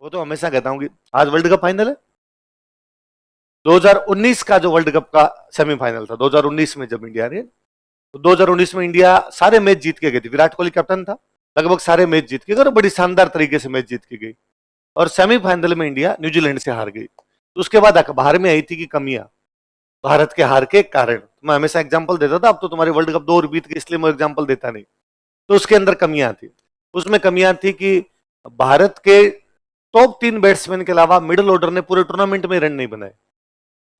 वो तो हमेशा कहता हूं कि आज वर्ल्ड कप फाइनल है। 2019 का जो वर्ल्ड कप का सेमीफाइनल था, 2019 में जब इंडिया ने, तो 2019 में इंडिया सारे मैच जीत के गई थी। विराट कोहली कैप्टन था, लगभग सारे मैच जीत के गए और बड़ी शानदार तरीके से मैच जीत के गई। और सेमीफाइनल में इंडिया न्यूजीलैंड से हार गई। तो उसके बाद अखबार में आई थी कि कमियां भारत के हार के कारण। मैं हमेशा एग्जांपल देता था, अब तो तुम्हारे वर्ल्ड कप 2 और बीत के, इसलिए मैं एग्जांपल देता नहीं। तो उसके अंदर कमियां थी। उसमें कमियां थी कि भारत के टॉप 3 बैट्समैन के अलावा मिडिल ऑर्डर ने पूरे टूर्नामेंट में रन नहीं बनाए।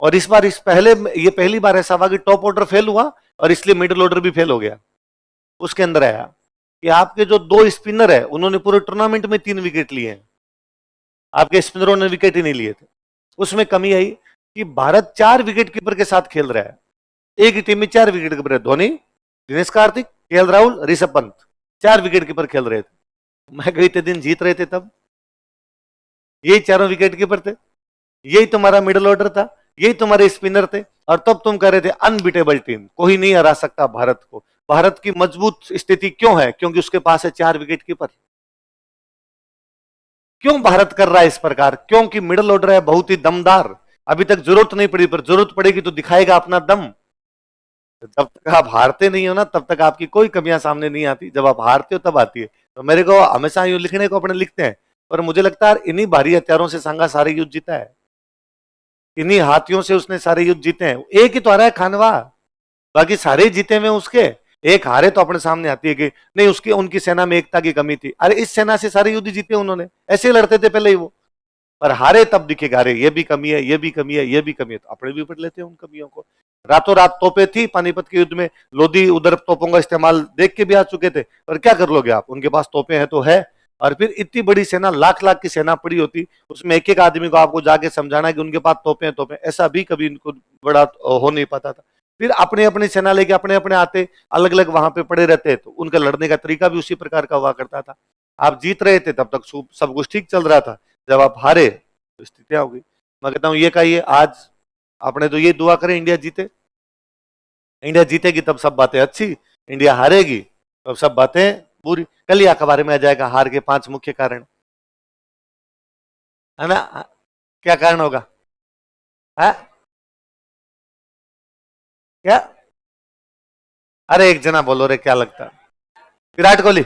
और इस बार ये पहली बार ऐसा हुआ कि टॉप ऑर्डर फेल हुआ और इसलिए मिडिल ऑर्डर भी फेल हो गया। उसके अंदर आया कि आपके जो 2 स्पिनर है उन्होंने पूरे टूर्नामेंट में 3 विकेट लिए हैं, आपके स्पिनरों ने विकेट ही नहीं लिए थे। उसमें कमी आई कि भारत 4 विकेट कीपर के साथ खेल रहा है। एक ही टीम में 4 विकेट कीपर है, Dhoni, Dinesh Karthik, KL Rahul, Rishabh Pant, 4 wicket keeper खेल रहे थे। मैं कई दिन जीत रहे थे तब यही चारों विकेट कीपर थे, यही तुम्हारा मिडिल ऑर्डर था, यही तुम्हारे स्पिनर थे, और तब तुम कह रहे थे अनबीटेबल टीम, कोई नहीं हरा सकता भारत को। भारत की मजबूत स्थिति क्यों है? क्योंकि उसके पास है 4 विकेट कीपर। क्यों भारत कर रहा है इस प्रकार? क्योंकि मिडिल ऑर्डर है बहुत ही दमदार। अभी तक जरूरत नहीं पड़ी, पर जरूरत पड़ेगी तो दिखाएगा अपना दम। जब तक आप हारते नहीं हो ना, तब तक आपकी कोई कमियां सामने नहीं आती। जब आप हारते हो तब आती है। तो मेरे को हमेशा यूं लिखने को अपने लिखते हैं, पर मुझे लगता है इन्हीं भारी हथियारों से सांगा सारे युद्ध जीता है, इन्हीं हाथियों से उसने सारे युद्ध जीते हैं। एक ही तो हारा है खानवा, बाकी सारे जीते हुए उसके। एक हारे तो अपने सामने आती है कि नहीं, उसकी उनकी सेना में एकता की कमी थी। अरे इस सेना से सारे युद्ध जीते उन्होंने, ऐसे लड़ते थे पहले ही वो, पर हारे तब दिखेगा अरे ये भी कमी है, ये भी कमी है, ये भी कमी है। तो अपने भी पढ़ लेते हैं उन कमियों को। रातों रात तोपे थी पानीपत के युद्ध में, लोधी उधर तोपों का इस्तेमाल देख के भी आ चुके थे, पर क्या कर लोगे आप, उनके पास तोपे हैं तो है। और फिर इतनी बड़ी सेना, लाख लाख की सेना पड़ी होती, उसमें एक एक आदमी को आपको जाके समझाना कि उनके पास तोपे हैं, तोपे, ऐसा भी कभी इनको बड़ा हो नहीं पाता था। फिर अपने अपनी सेना लेके अपने अपने आते, अलग अलग वहां पे पड़े रहते, तो उनका लड़ने का तरीका भी उसी प्रकार का हुआ करता था। आप जीत रहे थे तब तक सब कुछ ठीक चल रहा था, जब आप हारे तो स्थितियां हो गई। मैं कहता हूं ये का ये आज आपने तो ये दुआ करें इंडिया जीते, इंडिया जीतेगी तब सब बातें अच्छी, इंडिया हारेगी तब सब बातें बुरी। कल ही अखबार में आ जाएगा हार के 5 मुख्य कारण, है ना? क्या कारण होगा? है क्या? अरे एक जना बोलो रे, क्या लगता है? विराट कोहली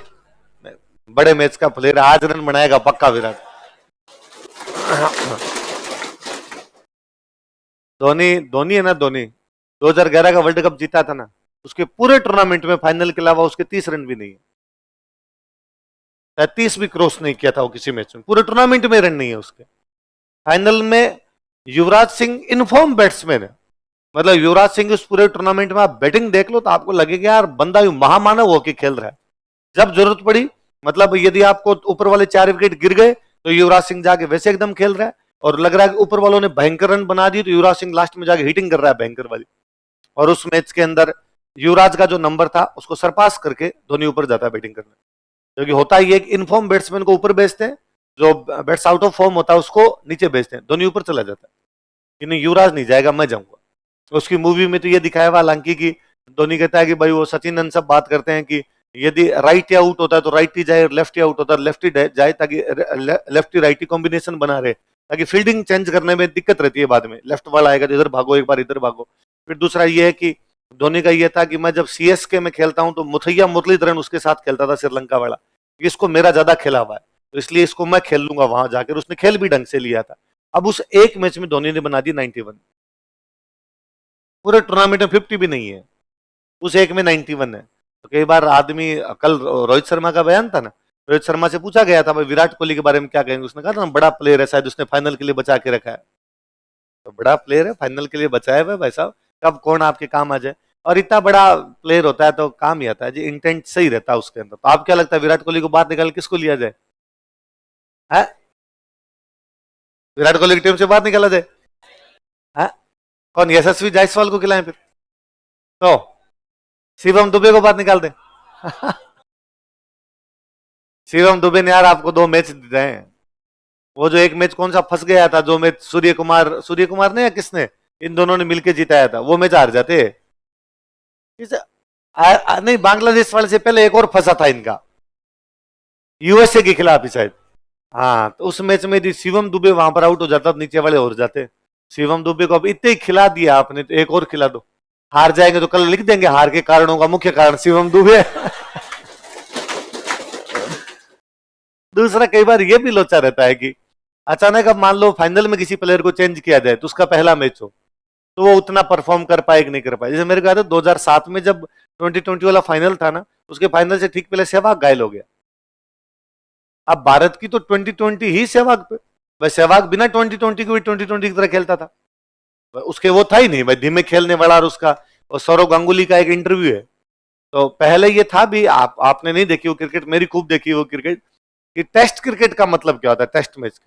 बड़े मैच का प्लेयर, आज रन बनाएगा पक्का विराट। धोनी, धोनी है ना, धोनी 2011 का वर्ल्ड कप जीता था ना, उसके पूरे टूर्नामेंट में फाइनल के अलावा उसके 30 रन भी नहीं है। 30 भी क्रॉस नहीं किया था वो किसी मैच में, पूरे टूर्नामेंट में रन नहीं है उसके। फाइनल में युवराज सिंह इनफॉर्म बैट्समैन है, मतलब युवराज सिंह उस पूरे टूर्नामेंट में आप बैटिंग देख लो तो आपको लगेगा यार बंदा महामानव होकर खेल रहा है। जब जरूरत पड़ी, मतलब यदि आपको ऊपर वाले 4 विकेट गिर गए तो युवराज सिंह जाके वैसे एकदम खेल रहा है, और लग रहा है कि ऊपर वालों ने भयंकर रन बना दिए तो युवराज सिंह लास्ट में जाके हिटिंग कर रहा है भयंकर वाली। और उस मैच के अंदर युवराज का जो नंबर था उसको सरपास करके धोनी ऊपर जाता है बैटिंग करने। क्योंकि होता ही एक इनफॉर्म बैट्समैन को ऊपर भेजते हैं, जो बैट्स आउट ऑफ फॉर्म होता है उसको नीचे भेजते हैं, धोनी ऊपर चला जाता है कि नहीं युवराज नहीं जाएगा, मैं जाऊंगा। उसकी मूवी में तो ये दिखाया हुआ हालांकि कि धोनी कहता है कि भाई, वो सचिन सब बात करते हैं कि यदि राइट ही आउट होता है तो राइट ही जाए, लेफ्ट ही आउट होता है लेफ्ट ही जाए, ताकि लेफ्ट ही राइट ही कॉम्बिनेशन बना रहे, ताकि फील्डिंग चेंज करने में दिक्कत रहती है बाद में। लेफ्ट वाला आएगा तो इधर भागो, एक बार इधर भागो। फिर दूसरा ये है कि धोनी का ये था कि मैं जब सीएसके में खेलता हूं तो मुथैया मुरलीधरन उसके साथ खेलता था, श्रीलंका वाला, इसको मेरा ज्यादा खेला हुआ है तो इसलिए इसको मैं खेल लूंगा वहां जाकर। उसने खेल भी ढंग से लिया था। अब उस एक मैच में धोनी ने बना दी 91, पूरे टूर्नामेंट में 50 भी नहीं है, उस एक में 91 है। तो कई बार आदमी, कल रोहित शर्मा का बयान था ना, रोहित शर्मा से पूछा गया था भाई विराट कोहली के बारे में क्या कहेंगे, उसने कहा ना बड़ा प्लेयर है, शायद उसने फाइनल के लिए बचा के रखा है। तो बड़ा प्लेयर है, फाइनल के लिए बचाया हुआ है भाई साहब, कब कौन आपके काम आ जाए। और इतना बड़ा प्लेयर होता है तो काम ही आता है जी, इंटेंट सही रहता है उसके अंदर। तो आप क्या लगता है विराट कोहली को बाहर निकाल किसको लिया जाए? है विराट कोहली की टीम से बाहर निकाला जाए? है कौन, यशस्वी जायसवाल को खिलाएं फिर? तो शिवम दुबे को बाहर निकाल दें? शिवम दुबे ने यार आपको 2 मैच दिए हैं। वो जो एक मैच कौन सा फंस गया था, जो मैच सूर्य कुमार ने या किसने, इन दोनों ने मिलकर जिताया था, वो मैच हार जाते। नहीं, बांग्लादेश वाले से पहले एक और फंसा था इनका, यूएसए के खिलाफ ही शायद, हाँ, तो उस मैच में यदि शिवम दुबे वहां पर आउट हो जाता तो नीचे वाले और जाते। शिवम दुबे को अब इतने ही खिला दिया आपने, तो एक और खिला दो। हार जाएंगे तो कल लिख देंगे हार के कारणों का मुख्य कारण शिवम दुबे। दूसरा, कई बार ये भी लोचा रहता है कि अचानक अब मान लो फाइनल में किसी प्लेयर को चेंज किया जाए तो उसका पहला मैच हो, तो वो उतना परफॉर्म कर पाए कि नहीं कर पाए। जैसे मेरे को याद है 2007 में जब 2020 वाला फाइनल था ना, उसके फाइनल से ठीक पहले सहवाग घायल हो गया। अब भारत की तो 2020 ही सहवाग पे, वह सहवाग बिना 2020 के भी 2020 की तरह खेलता था। उसके वो था ही नहीं भाई धीमे खेलने वाला। और उसका और सौरव गांगुली का एक इंटरव्यू है, तो पहले ये था भी, आपने नहीं देखी वो क्रिकेट, मेरी खूब देखी वो क्रिकेट, कि टेस्ट क्रिकेट का मतलब क्या होता है।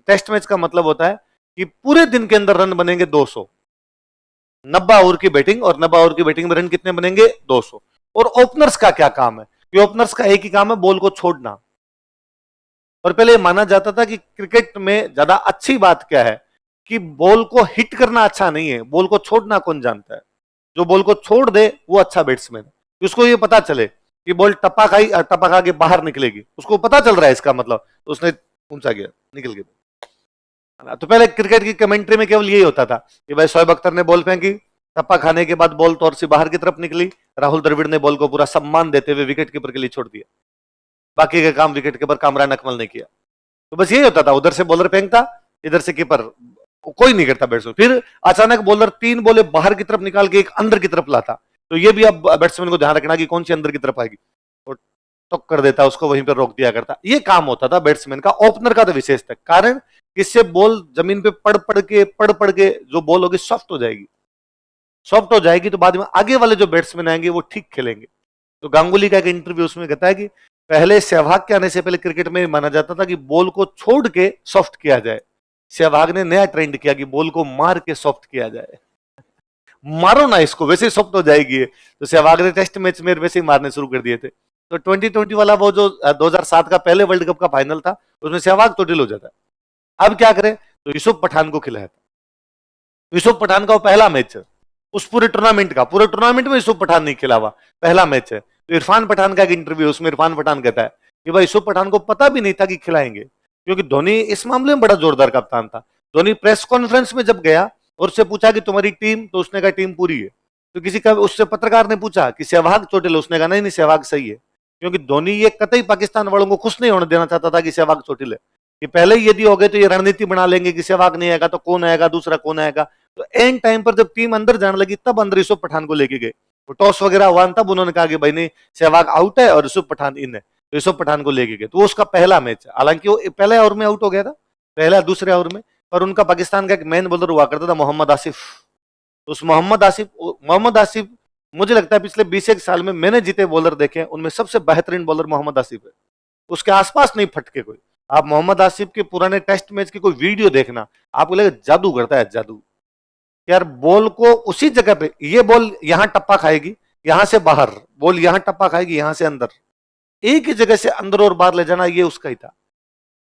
टेस्ट मैच का मतलब होता है कि पूरे दिन के अंदर रन बनेंगे 200, 90 ओवर की बैटिंग, और 90 ओवर की बैटिंग में रन कितने बनेंगे 200। और ओपनर्स का क्या काम है कि ओपनर्स का एक ही काम है बॉल को छोड़ना। और पहले माना जाता था कि क्रिकेट में ज्यादा अच्छी बात क्या है कि बॉल को हिट करना अच्छा नहीं है, बॉल को छोड़ना कौन जानता है। जो बॉल को छोड़ दे वो अच्छा बैट्समैन है। उसको ये पता चले कि बॉल टप्पा खा के बाहर निकलेगी, उसको पता चल रहा है इसका मतलब, तो उसने ऊंचा गया, निकल गया। तो पहले क्रिकेट की कमेंट्री में केवल यही होता था कि भाई शोएब अख्तर ने बॉल फेंकी, टप्पा खाने के बाद बॉल तौर से बाहर की तरफ निकली, राहुल द्रविड़ ने बॉल को पूरा सम्मान देते हुए विकेट कीपर के लिए छोड़ दिया। बाकी का काम विकेट कीपर कामरान अकमल ने किया। तो बस यही होता था, उधर से बॉलर फेंकता, इधर से कीपर, कोई नहीं करता बैट्समैन। फिर अचानक बॉलर 3 बॉले बाहर की तरफ निकाल के एक अंदर की तरफ लाता, तो ये भी अब बैट्समैन को ध्यान रखना कि कौन सी अंदर की तरफ आएगी, और टॉक कर देता, उसको वहीं पर रोक दिया करता। ये काम होता था बैट्समैन का। ओपनर का तो विशेष था, कारण इससे बॉल जमीन पे पड़ के जो बॉल होगी सॉफ्ट हो जाएगी। सॉफ्ट हो जाएगी तो बाद में आगे वाले जो बैट्समैन आएंगे वो ठीक खेलेंगे। तो गांगुली का एक इंटरव्यू उसमें कहता है कि पहले सहवाग के आने से पहले क्रिकेट में माना जाता था कि बॉल को छोड़ के सॉफ्ट किया जाए। सहवाग ने नया ट्रेंड किया कि बॉल को मार के सॉफ्ट किया जाए। मारो ना इसको, वैसे ही सॉफ्ट हो जाएगी। तो सहवाग ने टेस्ट मैच में वैसे ही मारने शुरू कर दिए थे। तो 2020 वाला वो जो 2007 का पहले वर्ल्ड कप का फाइनल था, उसमें सहवाग तो ढिल हो जाता है। अब क्या करें, तो यूसुफ पठान को खिलाया था। यूसुफ पठान का वो पहला मैच है उस पूरे टूर्नामेंट का, पूरे टूर्नामेंट में यूसुफ पठान नहीं खिला हुआ, पहला मैच है। तो इरफान पठान का एक इंटरव्यू, उसमें इरफान पठान कहता है कि भाई यूसुफ पठान को पता भी नहीं था कि खिलाएंगे, क्योंकि धोनी इस मामले में बड़ा जोरदार कप्तान था। धोनी प्रेस कॉन्फ्रेंस में जब गया और उससे पूछा कि तुम्हारी टीम, तो उसने कहा टीम पूरी है। तो किसी का उससे पत्रकार ने पूछा कि सहवाग चोटिल, उसने कहा नहीं नहीं सहवाग सही है, क्योंकि धोनी ये कतई पाकिस्तान वालों को खुश नहीं होने देना चाहता था कि सहवाग चोटिल है, कि पहले ही यदि हो गए तो ये रणनीति बना लेंगे कि सहवाग नहीं आएगा तो कौन आएगा, दूसरा कौन आएगा। तो एंड टाइम पर जब टीम अंदर जाने लगी तब अंदर यूसुफ पठान को लेके गए, वो टॉस वगैरह हुआ, तब उन्होंने कहा कि भाई नहीं सहवाग आउट है और यूसुफ पठान इन है, तो यूसुफ पठान को लेके गए। तो वो उसका पहला मैच है, हालांकि वो पहले ओवर में आउट हो गया था, पहला दूसरे ओवर में। पर उनका पाकिस्तान का एक मेन बॉलर हुआ करता था मोहम्मद आसिफ। उस मोहम्मद आसिफ मुझे लगता है पिछले 20 साल में मैंने जितने बॉलर देखे उनमें सबसे बेहतरीन बॉलर मोहम्मद आसिफ है। उसके आसपास नहीं फटके कोई। आप मोहम्मद आसिफ के पुराने टेस्ट मैच की कोई वीडियो देखना, आपको लगेगा जादू करता है, जादू। यार बॉल को उसी जगह पे, ये बॉल यहां टप्पा खाएगी, यहां से बाहर, बॉल यहां टप्पा खाएगी, यहां से अंदर, एक ही जगह से अंदर और बाहर ले जाना, ये उसका ही था।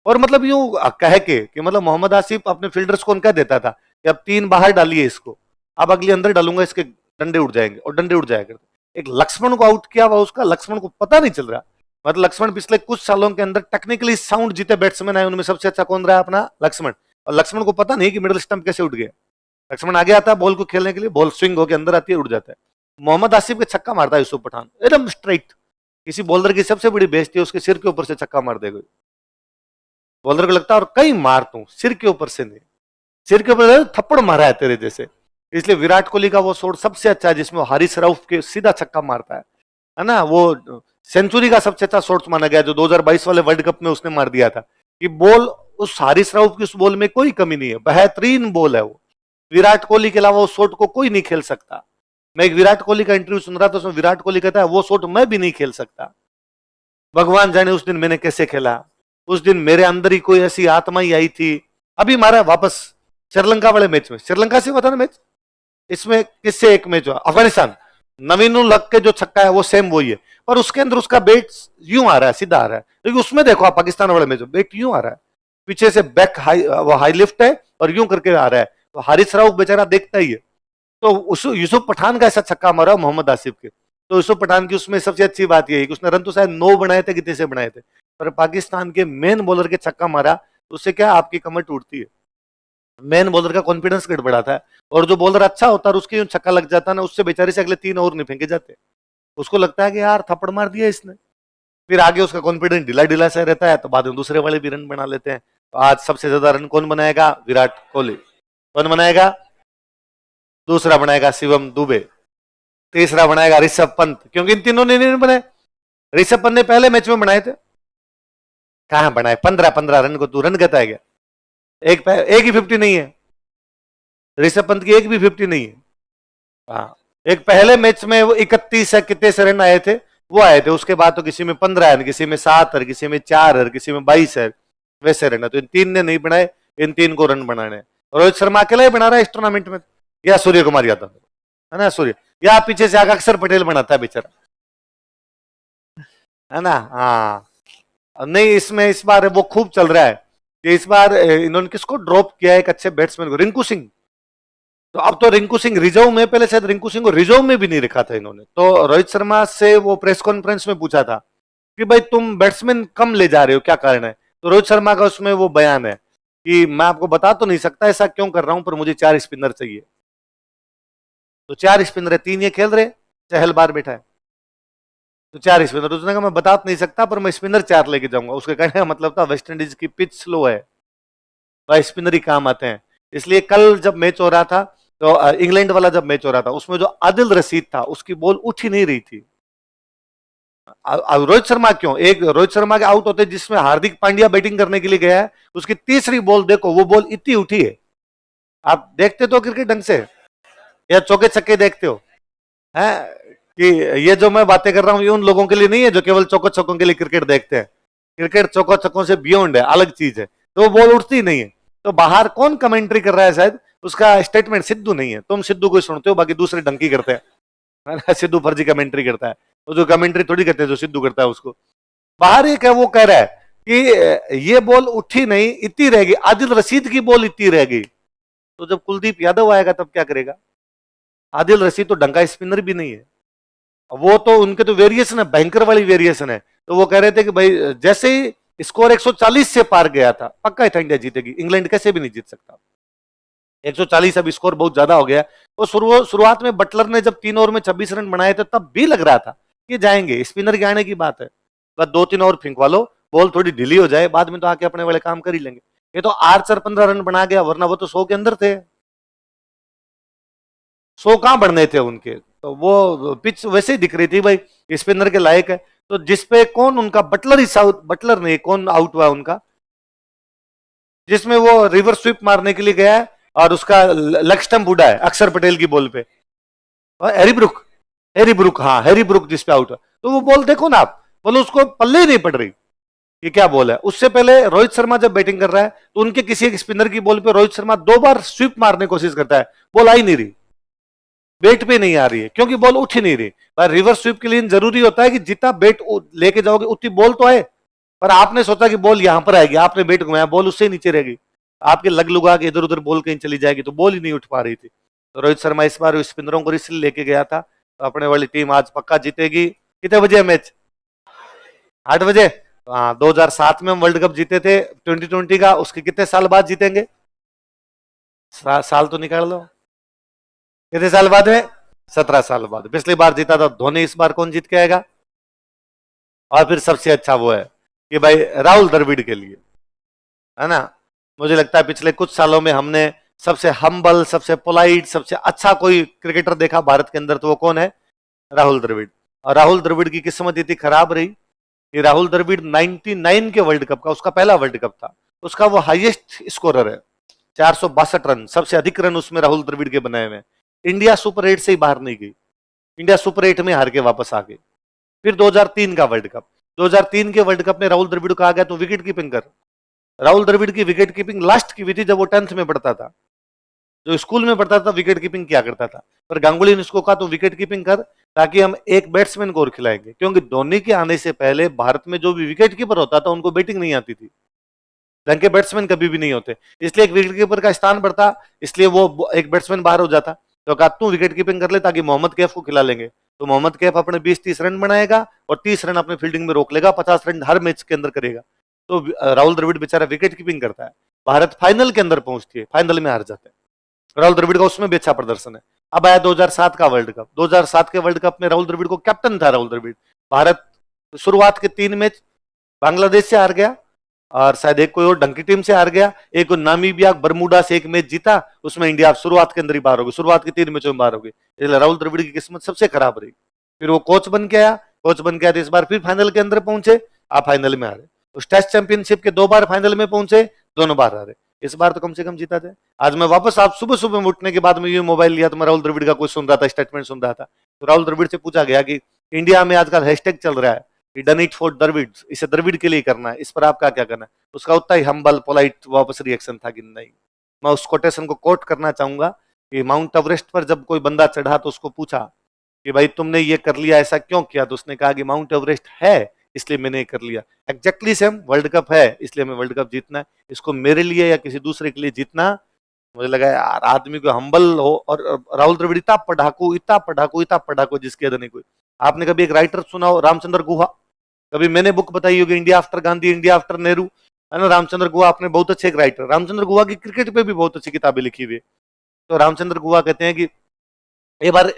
और मतलब यूं कह के कि मतलब मोहम्मद आसिफ अपने फील्डर्स को उनका देता था कि अब 3 बाहर डालिए इसको, अब अगली अंदर डालूंगा, इसके डंडे उड़ जाएंगे, और डंडे उड़ जाएगा। एक लक्ष्मण को आउट किया हुआ उसका, लक्ष्मण को पता नहीं चल रहा। मतलब लक्ष्मण पिछले कुछ सालों के अंदर टेक्निकली साउंड जीते बैट्समैन आए उनमें सबसे अच्छा कौन रहा है, अपना लक्ष्मण। और लक्ष्मण को पता नहीं कि मिडिल स्टंप कैसे उठ गया। लक्ष्मण आगे आता है बॉल को खेलने के लिए, बॉल स्विंग होकर अंदर आती है, उड़ जाता है। मोहम्मद आसिफ के छक्का मारता है यूसुफ पठान एकदम स्ट्राइट। किसी बॉलर की सबसे बड़ी बेइज्जती है उसके सिर के ऊपर से छक्का मार देगा बॉलर को, लगता है और कहीं मार तू, सिर के ऊपर से नहीं, सिर के ऊपर थप्पड़ मारा है तेरे जैसे। इसलिए विराट कोहली का वो शॉट सबसे अच्छा है जिसमें हारिस रऊफ के सीधा छक्का मारता है ना। वो सेंचुरी का सबसे अच्छा शॉट माना गया जो 2022 वाले वर्ल्ड कप में उसने मार दिया था, कि बॉल उस हारिस रऊफ की उस बॉल में कोई कमी नहीं है, बेहतरीन बॉल है वो। विराट कोहली के अलावा उस शॉट को कोई नहीं खेल सकता। मैं एक विराट कोहली का इंटरव्यू सुन रहा था, उसमें विराट कोहली कहता है वो शॉट मैं भी नहीं खेल सकता, भगवान जाने उस दिन मैंने कैसे खेला, उस दिन मेरे अंदर ही कोई ऐसी आत्मा ही आई थी। अभी मारा वापस श्रीलंका वाले मैच में, श्रीलंका से हुआ था ना मैच, इसमें किससे एक मैच हुआ, अफगानिस्तान, नवीन उल हक के जो छक्का है वो सेम वही है, पर उसके अंदर उसका बेट यूं आ रहा है, सीधा आ रहा है। लेकिन उसमें देखो आप पाकिस्तान वाले मैच बेट यूं आ रहा है, पीछे से बैक हाई, वो हाई लिफ्ट है और यूं करके आ रहा है। तो हारिस राउफ बेचारा देखता ही है। तो उस यूसुफ पठान का ऐसा छक्का मारा मोहम्मद आसिफ के। तो यूसुफ पठान की उसमें सबसे अच्छी बात यही कि उसने रन तो शायद 9 बनाए थे, कितने से बनाए थे, पर पाकिस्तान के मेन बॉलर के छक्का मारा उससे क्या आपकी कमर टूटती है, मेन बॉलर का कॉन्फिडेंस गड़बड़ाता है। और जो बॉलर अच्छा होता है उसके छक्का लग जाता है ना, उससे बेचारे से अगले 3 ओवर नहीं फेंके जाते। उसको लगता है कि यार थप्पड़ मार दिया इसने, फिर आगे उसका कॉन्फिडेंस ढीला ढीला सा रहता है, तो बाद में दूसरे वाले भी रन बना लेते हैं। तो आज सबसे ज्यादा रन कौन बनाएगा? विराट कोहली। कौन बनाएगा? दूसरा बनाएगा शिवम दुबे, तीसरा बनाएगा ऋषभ पंत, क्योंकि इन तीनों ने नहीं बनाए। ऋषभ पंत ने पहले मैच में बनाए थे, कहां बनाए? 15-15 रन को तू रन कहता है क्या? एक ही 50 नहीं है, ऋषभ पंत की एक भी 50 नहीं है। हाँ, एक पहले मैच में वो 31 है कितने से रन आए थे, वो आए थे। उसके बाद तो किसी में 15 है, किसी में 7 है, किसी में 4 है, किसी में 22 है, वैसे रन है। तो इन तीन ने नहीं बनाए, इन तीन को रन बनाने। रोहित शर्मा अकेला ही बना रहा है इस टूर्नामेंट में, या सूर्य कुमार यादव है ना, सूर्य, या पीछे से आकर अक्षर पटेल बनाता है बेचारा, है ना। हाँ, नहीं इसमें इस बार वो खूब चल रहा है कि इस बार इन्होंने किसको ड्रॉप किया है? एक अच्छे बैट्समैन को, रिंकू सिंह। तो अब तो रिंकू सिंह रिजर्व में, पहले शायद रिंकू सिंह को रिजर्व में भी नहीं रखा था इन्होंने। तो रोहित शर्मा से वो प्रेस कॉन्फ्रेंस में पूछा था कि भाई तुम बैट्समैन कम ले जा रहे हो, क्या कारण है? तो रोहित शर्मा का उसमें वो बयान है कि मैं आपको बता तो नहीं सकता ऐसा क्यों कर रहा हूं, पर मुझे 4 स्पिनर चाहिए। तो 4 स्पिनर है, 3 ये खेल रहे, चहल बाहर बैठा है, तो 4 स्पिनर। उसने कहा मैं बता नहीं सकता, पर मैं स्पिनर 4 लेके जाऊंगा। उसके कहने का मतलब था वेस्ट इंडीज की पिच स्लो है, वह स्पिनर ही काम आते हैं। इसलिए कल जब मैच हो रहा था, तो इंग्लैंड वाला जब मैच हो रहा था, उसमें जो आदिल रशीद था उसकी बॉल उठ ही नहीं रही थी। रोहित शर्मा क्यों, एक रोहित शर्मा के आउट होते जिसमें हार्दिक पांड्या बैटिंग करने के लिए गया है, उसकी तीसरी बॉल देखो, वो बॉल इतनी उठी है। आप देखते तो क्रिकेट ढंग से, या चौके छक्के देखते हो हैं? कि ये जो मैं बातें कर रहा हूं ये उन लोगों के लिए नहीं है जो केवल चौको छक्कों के लिए क्रिकेट देखते हैं। क्रिकेट चौको छक्कों से बियॉन्ड है, अलग चीज है। तो वो बॉल उठती नहीं है। तो बाहर कौन कमेंट्री कर रहा है? शायद उसका स्टेटमेंट सिद्धू नहीं है, तुम सिद्धू को सुनते हो, बाकी दूसरे डंकी करते हैं। सिद्धू फर्जी कमेंट्री करता है, वो जो कमेंट्री थोड़ी करते हैं जो सिद्धू करता है उसको। बाहर एक है, वो कह रहा है कि ये बॉल उठी नहीं, इतनी रहेगी, आदिल रशीद की बॉल इतनी रहेगी। तो जब कुलदीप यादव आएगा तब क्या करेगा? आदिल रशीद तो डंका स्पिनर भी नहीं है, वो तो उनके तो वेरिएशन है, भयंकर वाली वेरिएशन है। तो वो कह रहे थे कि भाई जैसे ही स्कोर 140 से पार गया था, पक्का था इंडिया जीतेगी, इंग्लैंड कैसे भी नहीं जीत सकता। 140 अब स्कोर बहुत ज्यादा हो गया। वो शुरुआत में बटलर ने जब 3 ओवर में 26 रन बनाए थे, तब भी लग रहा था कि जाएंगे, स्पिनर के आने की बात है, बस 2-3 ओवर फिंकवा लो, बॉल थोड़ी ढीली हो जाए, बाद में तो आके अपने वाले काम कर ही लेंगे। ये तो आर्चर 15 रन बना गया, वरना वो तो 100 के अंदर थे। 100 कहां बढ़ने थे उनके, तो वो पिच वैसे ही दिख रही थी भाई, स्पिनर के लायक है। तो जिसपे कौन उनका बटलर ही बटलर नहीं, कौन आउट हुआ उनका, जिसमें वो रिवर्स स्वीप मारने के लिए गया है और उसका लेग स्टंप उड़ा है अक्षर पटेल की बॉल पे, और हैरी ब्रुक, हाँ हैरी ब्रुक जिसपे आउट हुआ। तो वो बॉल देखो ना आप, बोलो उसको पल्ले ही नहीं पड़ रही कि क्या बॉल है। उससे पहले रोहित शर्मा जब बैटिंग कर रहा है, तो उनके किसी एक स्पिनर की बॉल पे रोहित शर्मा 2 बार स्वीप मारने की कोशिश करता है, बॉल आ ही नहीं रही, बेट पे नहीं आ रही है, क्योंकि बॉल उठ ही नहीं रही। पर रिवर्स स्वीप के लिए जरूरी होता है कि जितना बेट लेके जाओगे उतनी बॉल तो आए। पर आपने सोचा कि बॉल यहां पर आएगी, आपने बेट घुमाया, बॉल उससे नीचे रहेगी, आपके लग लुगा के इधर उधर बॉल कहीं चली जाएगी, तो बॉल ही नहीं उठ पा रही थी। तो रोहित शर्मा इस बार स्पिनरों को इसलिए लेके गया था। तो अपने वाली टीम आज पक्का जीतेगी। कितने बजे है मैच? 8 बजे। हाँ, 2007 में हम वर्ल्ड कप जीते थे 2020 का, उसके कितने साल बाद जीतेंगे? साल तो निकाल लो, कितने साल बाद है? 17 साल बाद। पिछली बार जीता था धोनी, इस बार कौन जीत के आएगा? और फिर सबसे अच्छा वो है कि भाई राहुल द्रविड़ के लिए, है ना। मुझे लगता है पिछले कुछ सालों में हमने सबसे हम्बल, सबसे पोलाइट, सबसे अच्छा कोई क्रिकेटर देखा भारत के अंदर, तो वो कौन है? राहुल द्रविड़। और राहुल द्रविड़ की किस्मत इतनी खराब रही कि राहुल द्रविड़ 99 के वर्ल्ड कप का, उसका पहला वर्ल्ड कप था, उसका वो हाईएस्ट स्कोरर है, 462 रन, सबसे अधिक रन उसमें राहुल द्रविड़ के बनाए हुए। इंडिया सुपर 8 से ही बाहर नहीं गई, इंडिया सुपर 8 में हार के वापस आ गई। फिर 2003 का वर्ल्ड कप, 2003 के वर्ल्ड कप में राहुल द्रविड़ का आ गया तो विकेट कीपिंग कर। राहुल द्रविड़ की विकेट कीपिंग लास्ट की हुई थी जब वो 10th में पढ़ता था, जो स्कूल में पढ़ता था विकेट कीपिंग किया करता था। पर गांगुली ने उसको कहा तो विकेट कीपिंग कर, ताकि हम एक बैट्समैन को और खिलाएंगे, क्योंकि धोनी के आने से पहले भारत में जो भी विकेट कीपर होता था उनको बैटिंग नहीं आती थी, ढंग के बैट्समैन कभी भी नहीं होते, इसलिए एक विकेट कीपर का स्थान बढ़ता, इसलिए वो एक बैट्समैन बाहर हो जाता। तो कहा तू विकेट कीपिंग कर ले ताकि मोहम्मद कैफ को खिला लेंगे। तो मोहम्मद कैफ अपने 20-30 रन बनाएगा और 30 रन अपने फील्डिंग में रोक लेगा, 50 रन हर मैच के अंदर करेगा। तो राहुल द्रविड़ बेचारा विकेट कीपिंग करता है, भारत फाइनल के अंदर पहुंचती है, फाइनल में हार जाते हैं। राहुल द्रविड़ का उसमें भी अच्छा प्रदर्शन है। अब आया 2007 का वर्ल्ड कप, 2007 के वर्ल्ड कप में राहुल द्रविड़ को कैप्टन था राहुल द्रविड़। भारत शुरुआत के 3 मैच बांग्लादेश से हार गया, और शायद एक कोई और ढंग की टीम से हार गया, एक नामीबिया बरमूडा से एक मैच जीता, उसमें इंडिया शुरुआत के अंदर ही बाहर हो गई, शुरुआत के 3 मैचों में बाहर हो गई। इसलिए राहुल द्रविड़ की किस्मत सबसे खराब रही। फिर वो कोच बन के आया, कोच बन के आया तो इस बार फिर फाइनल के अंदर पहुंचे, आप फाइनल में हारे। उस टेस्ट चैंपियनशिप के 2 बार फाइनल में पहुंचे, दोनों बार हारे। इस बार तो कम से कम जीता थे। आज मैं वापस आप सुबह सुबह में उठने के बाद में ये मोबाइल लिया तो मैं राहुल द्रविड़ का कुछ सुन रहा था, स्टेटमेंट सुन रहा था। तो राहुल द्रविड़ से पूछा गया कि इंडिया में आजकल हैशटैग चल रहा है डन इट फॉर द्रविड़, इसे द्रविड़ के लिए करना है, इस पर आपका क्या कहना है? उसका उतना ही हम्बल पोलाइट वापस रिएक्शन था कि नहीं। मैं उस कोटेशन को कोट करना चाहूंगा कि माउंट एवरेस्ट पर जब कोई बंदा चढ़ा तो उसको पूछा कि भाई तुमने ये कर लिया, ऐसा क्यों किया? तो उसने कहा कि माउंट एवरेस्ट है इसलिए मैंने ये कर लिया। एग्जैक्टली सेम, वर्ल्ड कप है इसलिए हमें वर्ल्ड कप जीतना है, इसको मेरे लिए या किसी दूसरे के लिए जीतना। मुझे लगा यार आदमी को हम्बल हो। और राहुल द्रविड़ इतना पढ़ाकू, इतना पढ़ाकू, इतना पढ़ाकू जिसके अंदर नहीं कोई। आपने कभी एक राइटर सुना हो रामचंद्र गुहा? कभी मैंने बुक बताई होगी India after Gandhi, India after Nehru, है ना। रामचंद्र गुहा आपने बहुत अच्छे एक राइटर, रामचंद्र गुहा की क्रिकेट पे भी बहुत अच्छी किताबें लिखी हुई है। तो रामचंद्र गुहा कहते हैं कि एक बार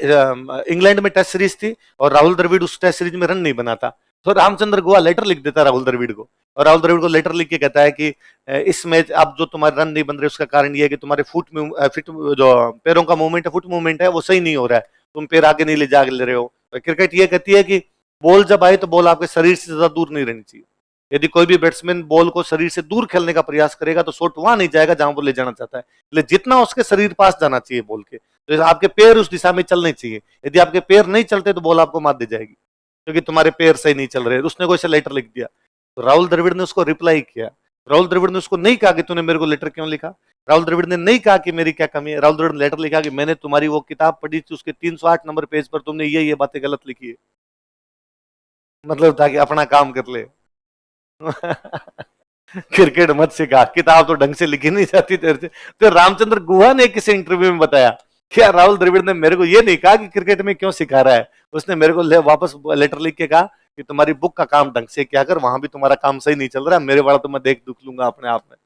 इंग्लैंड में टेस्ट सीरीज थी और राहुल द्रविड़ उस टेस्ट सीरीज में रन नहीं बनाता, तो रामचंद्र गुहा लेटर लिख देता राहुल द्रविड़ को, और राहुल द्रविड़ को लेटर लिख के कहता है कि इस मैच अब जो तुम्हारे रन नहीं बन रहे उसका कारण ये है कि तुम्हारे फुट में फिट जो पैरों का मूवमेंट है, फुट मूवमेंट है, वो सही नहीं हो रहा है, तुम पैर आगे नहीं ले जा ले रहे हो। क्रिकेट ये कहती है कि बॉल जब आए तो बॉल आपके शरीर से ज्यादा दूर नहीं रहनी चाहिए। यदि कोई भी बैट्समैन बॉल को शरीर से दूर खेलने का प्रयास करेगा तो शॉट वहां नहीं जाएगा जहां वो ले जाना चाहता है, इसलिए जितना उसके शरीर पास जाना चाहिए बॉल के, तो आपके पैर उस दिशा में चलने चाहिए। यदि आपके पैर नहीं चलते तो बॉल आपको मार दी जाएगी, क्योंकि तुम्हारे पैर सही नहीं चल रहे। उसने कोई लेटर लिख दिया, तो राहुल द्रविड़ ने उसको रिप्लाई किया। राहुल द्रविड़ ने उसको नहीं कहा कि तूने मेरे को लेटर क्यों लिखा, राहुल द्रविड़ ने नहीं कहा कि मेरी क्या कमी है, राहुल द्रविड़ ने लेटर लिखा कि मैंने तुम्हारी वो किताब पढ़ी थी, उसके 308 नंबर पेज पर तुमने ये बातें गलत लिखी है। मतलब था कि अपना काम कर ले। क्रिकेट मत सिखा, किताब तो ढंग से लिखी नहीं जाती तेरे से। तो रामचंद्र गुहा ने किसी इंटरव्यू में बताया कि राहुल द्रविड़ ने मेरे को ये नहीं कहा कि क्रिकेट में क्यों सिखा रहा है, उसने मेरे को वापस लेटर लिख के कहा कि तुम्हारी बुक का काम ढंग से क्या कर, वहां भी तुम्हारा काम सही नहीं चल रहा, मेरे वाला तो मैं देख दुख लूंगा अपने आप में।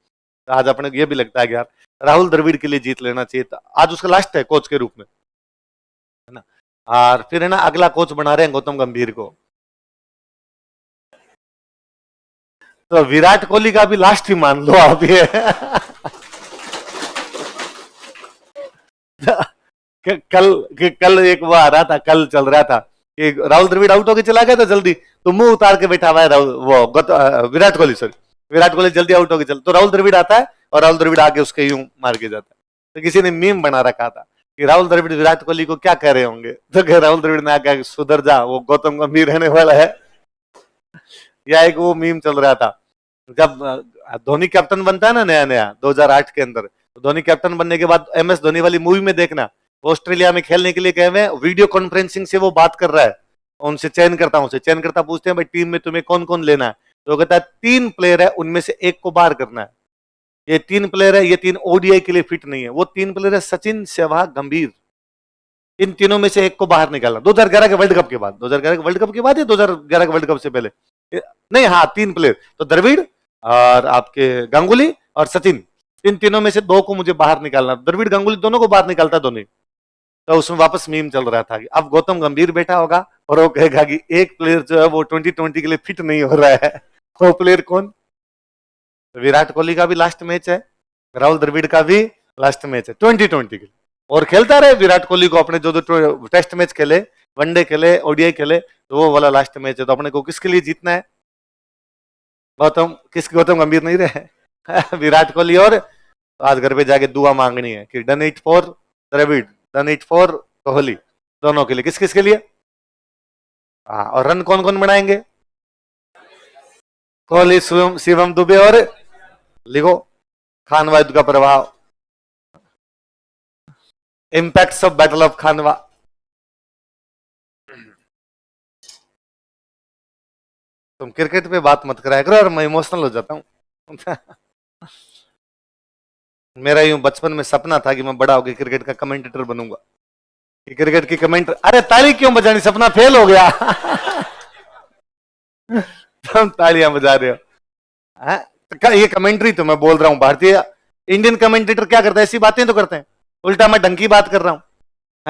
तो आज अपने को ये भी लगता है कि यार राहुल द्रविड़ के लिए जीत लेना चाहिए था। आज उसका लास्ट है कोच के रूप में, है ना। और फिर है ना अगला कोच बना रहे हैं गौतम गंभीर को, तो विराट कोहली का भी लास्ट ही मान लो आप ये। कल एक वो आ रहा था, कल चल रहा था कि राहुल द्रविड़ आउट होकर चला गया था जल्दी, तो मुंह उतार के बैठा हुआ है विराट कोहली, सॉरी विराट कोहली जल्दी आउट होकर चल, तो राहुल द्रविड़ आता है और राहुल द्रविड़ आगे उसके यूं मार के जाता है। तो किसी ने मीम बना रखा था कि राहुल द्रविड़ विराट कोहली को क्या कह रहे होंगे, तो राहुल द्रविड़ ने आके सुधर जा, वो गौतम गंभीर रहने वाला है। या एक वो मीम चल रहा था जब धोनी कैप्टन बनता है ना नया नया 2008 के अंदर, तो धोनी कैप्टन बनने के बाद MS धोनी वाली मूवी में देखना, ऑस्ट्रेलिया में खेलने के लिए गए हुए, वीडियो कॉन्फ्रेंसिंग से वो बात कर रहा है, उनसे चयन करता पूछते हैं भाई टीम में तुम्हें कौन कौन लेना है, तो कहता है 3 प्लेयर है, उनमें से एक को बाहर करना है। ये 3 प्लेयर है, ये 3 ODI के लिए फिट नहीं है। वो 3 प्लेयर है सचिन, सहवाग, गंभीर, इन तीनों में से एक को बाहर निकालना। 2011 के वर्ल्ड कप के बाद, 2011 के वर्ल्ड कप के बाद या 2011 के वर्ल्ड कप से पहले, नहीं हाँ 3 प्लेयर, तो द्रविड़ और आपके गांगुली और सचिन, इन तीनों में से 2 को मुझे बाहर निकालना। द्रविड़ गांगुली दोनों को बाहर निकालता धोनी। तो उसमें वापस मीम चल रहा था कि अब गौतम गंभीर बैठा होगा और वो कहेगा कि एक प्लेयर जो है वो 2020 के लिए फिट नहीं हो रहा है, वो प्लेयर कौन? विराट कोहली का भी लास्ट मैच है, राहुल द्रविड़ का भी लास्ट मैच है 2020 के लिए, और खेलता रहे विराट कोहली को अपने जो टेस्ट मैच खेले, वनडे खेले, ODI खेले, तो वो वाला लास्ट मैच है। तो अपने को किसके लिए जीतना है? गौतम गंभीर नहीं रहे, विराट कोहली। और तो आज घर पे जाके दुआ मांगनी है कि done it for Dravid, done it for Kohli, दोनों के लिए। किस किस के लिए? हाँ, और रन कौन कौन बनाएंगे? कोहली, शिवम दुबे और लिखो खानवा युद्ध का प्रभाव, इंपैक्ट्स ऑफ बैटल ऑफ खानवा। तुम क्रिकेट पे बात मत कराया करो और मैं इमोशनल हो जाता हूं। मेरा यूं बचपन में सपना था कि मैं बड़ा होकर क्रिकेट का कमेंटेटर बनूंगा, कि क्रिकेट की कमेंट, अरे ताली क्यों बजानी, सपना फेल हो गया। तुम तालियां बजा रहे हो। है? तो ये कमेंट्री तो मैं बोल रहा हूं, भारतीय इंडियन कमेंटेटर क्या करते हैं, ऐसी बातें तो करते हैं। उल्टा मैं ढंग की बात कर रहा हूं।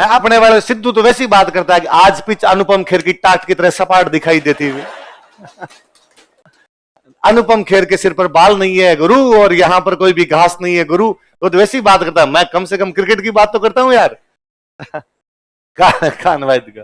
अपने वाले सिद्धू तो वैसी बात करता है कि आज पिच अनुपम खेर की टाट की तरह सपाट दिखाई देती हुई। अनुपम खेर के सिर पर बाल नहीं है गुरु, और यहां पर कोई भी घास नहीं है गुरु। वो तो वैसी बात करता है। मैं कम से कम क्रिकेट की बात तो करता हूं यार। खान वाहिद का